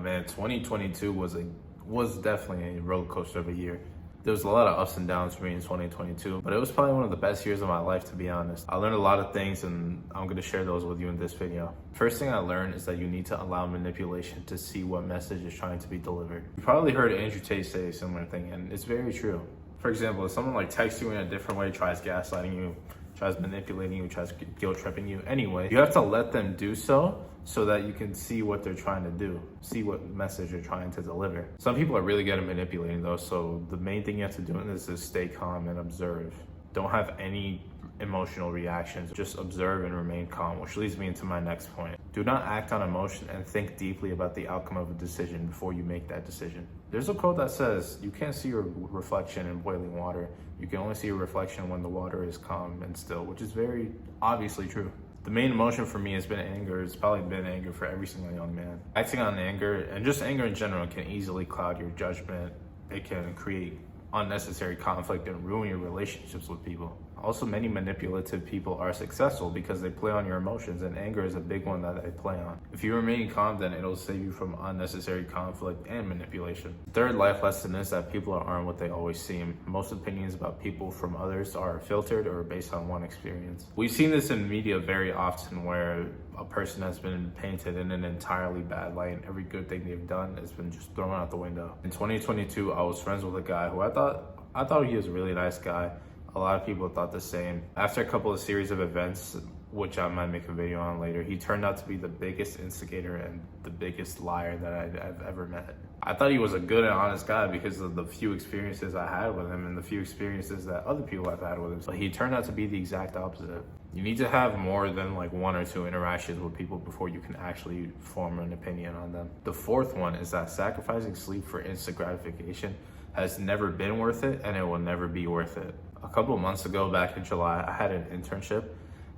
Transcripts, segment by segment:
Man, 2022 was definitely a roller coaster of a year. There was a lot of ups and downs for me in 2022, but it was probably one of the best years of my life, to be honest. I learned a lot of things, and I'm going to share those with you in this video. First thing I learned is that you need to allow manipulation to see what message is trying to be delivered. You probably heard Andrew Tate say a similar thing, and it's very true. For example, if someone texts you in a different way, tries gaslighting you, tries manipulating you, tries guilt tripping you anyway, you have to let them do so that you can see what they're trying to do, see what message they're trying to deliver. Some people are really good at manipulating though, so the main thing you have to do in this is stay calm and observe. Don't have any emotional reactions, just observe and remain calm, which leads me into my next point. Do not act on emotion and think deeply about the outcome of a decision before you make that decision. There's a quote that says, you can't see your reflection in boiling water. You can only see your reflection when the water is calm and still, which is very obviously true. The main emotion for me has been anger. It's probably been anger for every single young man. Acting on anger, and just anger in general, can easily cloud your judgment. It can create unnecessary conflict and ruin your relationships with people. Also, many manipulative people are successful because they play on your emotions, and anger is a big one that they play on. If you remain calm, then it'll save you from unnecessary conflict and manipulation. The third life lesson is that people aren't what they always seem. Most opinions about people from others are filtered or based on one experience. We've seen this in media very often, where a person has been painted in an entirely bad light, and every good thing they've done has been just thrown out the window. In 2022, I was friends with a guy who I thought he was a really nice guy. A lot of people thought the same. After a couple of series of events, which I might make a video on later, he turned out to be the biggest instigator and the biggest liar that I've ever met. I thought he was a good and honest guy because of the few experiences I had with him and the few experiences that other people have had with him. But he turned out to be the exact opposite. You need to have more than one or two interactions with people before you can actually form an opinion on them. The fourth one is that sacrificing sleep for instant gratification has never been worth it, and it will never be worth it. A couple of months ago, back in July, I had an internship,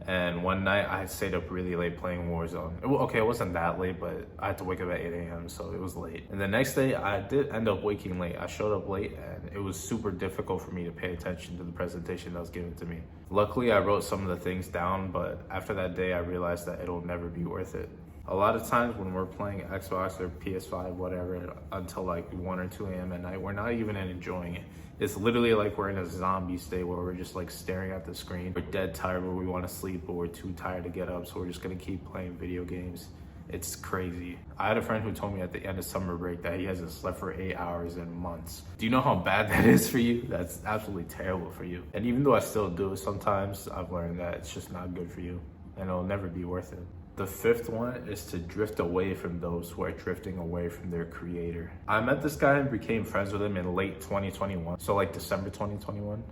and one night I had stayed up really late playing Warzone. It wasn't that late, but I had to wake up at 8 a.m., so it was late. And the next day, I did end up waking late. I showed up late, and it was super difficult for me to pay attention to the presentation that was given to me. Luckily, I wrote some of the things down, but after that day, I realized that it'll never be worth it. A lot of times when we're playing Xbox or PS5, whatever, until 1 or 2 a.m. at night, we're not even enjoying it. It's literally like we're in a zombie state where we're just staring at the screen. We're dead tired where we want to sleep, but we're too tired to get up, so we're just gonna keep playing video games. It's crazy. I had a friend who told me at the end of summer break that he hasn't slept for 8 hours in months. Do you know how bad that is for you? That's absolutely terrible for you. And even though I still do it sometimes, I've learned that it's just not good for you, and it'll never be worth it. The fifth one is to drift away from those who are drifting away from their creator. I met this guy and became friends with him in late 2021, so December 2021.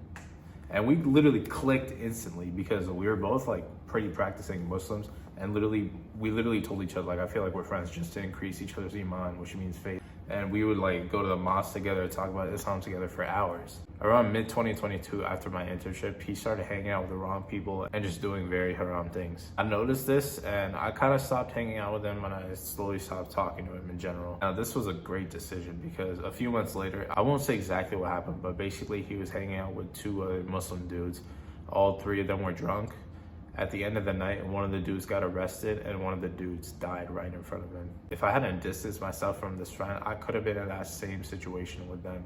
And we literally clicked instantly because we were both pretty practicing Muslims, and we literally told each other I feel like we're friends just to increase each other's iman, which means faith. And we would go to the mosque together, talk about Islam together for hours. Around mid-2022, after my internship, he started hanging out with the wrong people and just doing very haram things. I noticed this, and I kind of stopped hanging out with him, and I slowly stopped talking to him in general. Now, this was a great decision because a few months later, I won't say exactly what happened, but basically he was hanging out with two other Muslim dudes. All three of them were drunk. At the end of the night, one of the dudes got arrested and one of the dudes died right in front of him. If I hadn't distanced myself from this friend, I could have been in that same situation with them.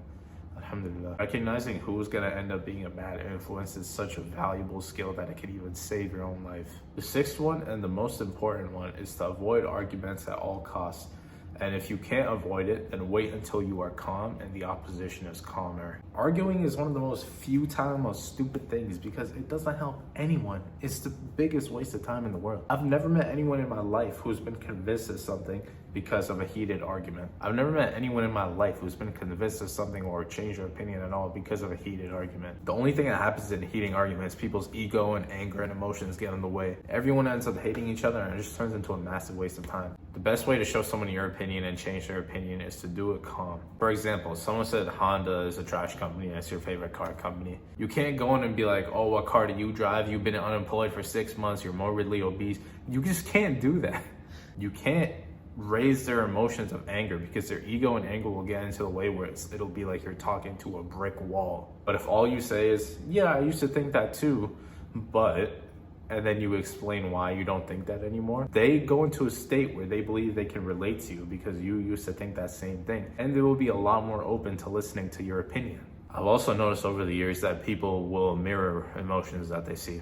Alhamdulillah. Recognizing who's gonna end up being a bad influence is such a valuable skill that it can even save your own life. The sixth one, and the most important one, is to avoid arguments at all costs. And if you can't avoid it, then wait until you are calm and the opposition is calmer. Arguing is one of the most futile, most stupid things because it doesn't help anyone. It's the biggest waste of time in the world. I've never met anyone in my life who's been convinced of something because of a heated argument. I've never met anyone in my life who's been convinced of something or changed their opinion at all because of a heated argument. The only thing that happens in heating arguments, people's ego and anger and emotions get in the way. Everyone ends up hating each other and it just turns into a massive waste of time. The best way to show someone your opinion and change their opinion is to do it calm. For example, someone said Honda is a trash company and it's your favorite car company. You can't go in and be like, oh, what car do you drive? You've been unemployed for 6 months, you're morbidly obese. You just can't do that. You can't raise their emotions of anger because their ego and anger will get into the way where it'll be like you're talking to a brick wall. But if all you say is, yeah, I used to think that too, but, and then you explain why you don't think that anymore, they go into a state where they believe they can relate to you because you used to think that same thing. And they will be a lot more open to listening to your opinion. I've also noticed over the years that people will mirror emotions that they see.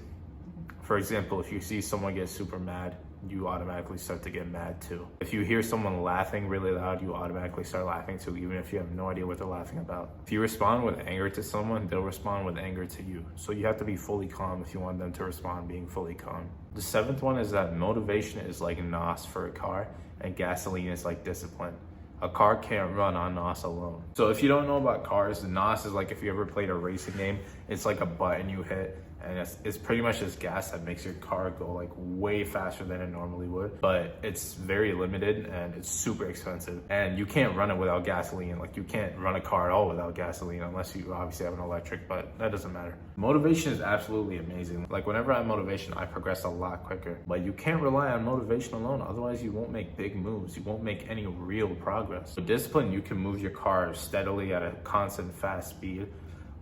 For example, if you see someone get super mad, you automatically start to get mad too. If you hear someone laughing really loud, you automatically start laughing too, even if you have no idea what they're laughing about. If you respond with anger to someone, they'll respond with anger to you. So you have to be fully calm if you want them to respond being fully calm. The seventh one is that motivation is like NOS for a car, and gasoline is like discipline. A car can't run on NOS alone. So if you don't know about cars, NOS is like, if you ever played a racing game, it's like a button you hit, and it's pretty much just gas that makes your car go like way faster than it normally would. But it's very limited and it's super expensive, and you can't run it without gasoline. Like, you can't run a car at all without gasoline unless you obviously have an electric, but that doesn't matter. Motivation is absolutely amazing. Like, whenever I have motivation, I progress a lot quicker. But you can't rely on motivation alone, otherwise you won't make big moves. You won't make any real progress. With discipline, you can move your car steadily at a constant fast speed.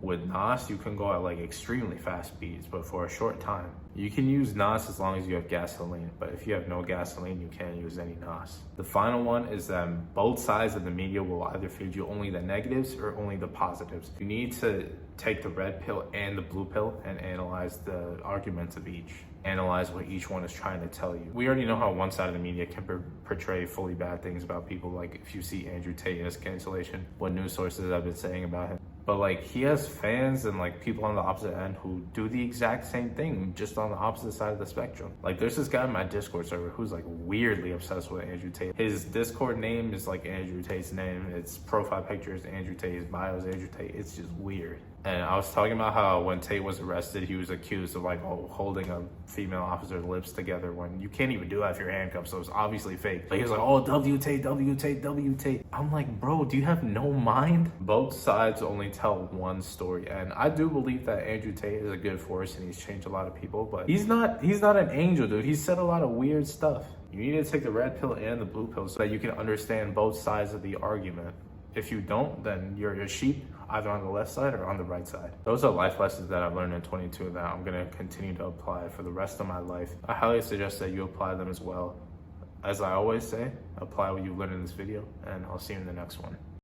With NOS, you can go at like extremely fast speeds, but for a short time. You can use NOS as long as you have gasoline, but if you have no gasoline, you can't use any NOS. The final one is that both sides of the media will either feed you only the negatives or only the positives. You need to take the red pill and the blue pill and analyze the arguments of each. Analyze what each one is trying to tell you. We already know how one side of the media can portray fully bad things about people. Like, if you see Andrew Tate and his cancellation, what news sources have been saying about him. But like, he has fans and like people on the opposite end who do the exact same thing, just on the opposite side of the spectrum. Like, there's this guy in my Discord server who's like weirdly obsessed with Andrew Tate. His Discord name is like Andrew Tate's name. Its profile picture is Andrew Tate. His bio is Andrew Tate. It's just weird. And I was talking about how when Tate was arrested, he was accused of like holding a female officer's lips together when you can't even do that if you're handcuffed, so it's obviously fake. Like, he was like, oh, W Tate, W Tate, W Tate. I'm like, bro, do you have no mind? Both sides only tell one story, and I do believe that Andrew Tate is a good force and he's changed a lot of people, but he's not an angel, dude. He's said a lot of weird stuff. You need to take the red pill and the blue pill so that you can understand both sides of the argument. If you don't, then you're a sheep, either on the left side or on the right side. Those are life lessons that I've learned in 22 that I'm gonna continue to apply for the rest of my life. I highly suggest that you apply them as well. As I always say, apply what you've learned in this video, and I'll see you in the next one.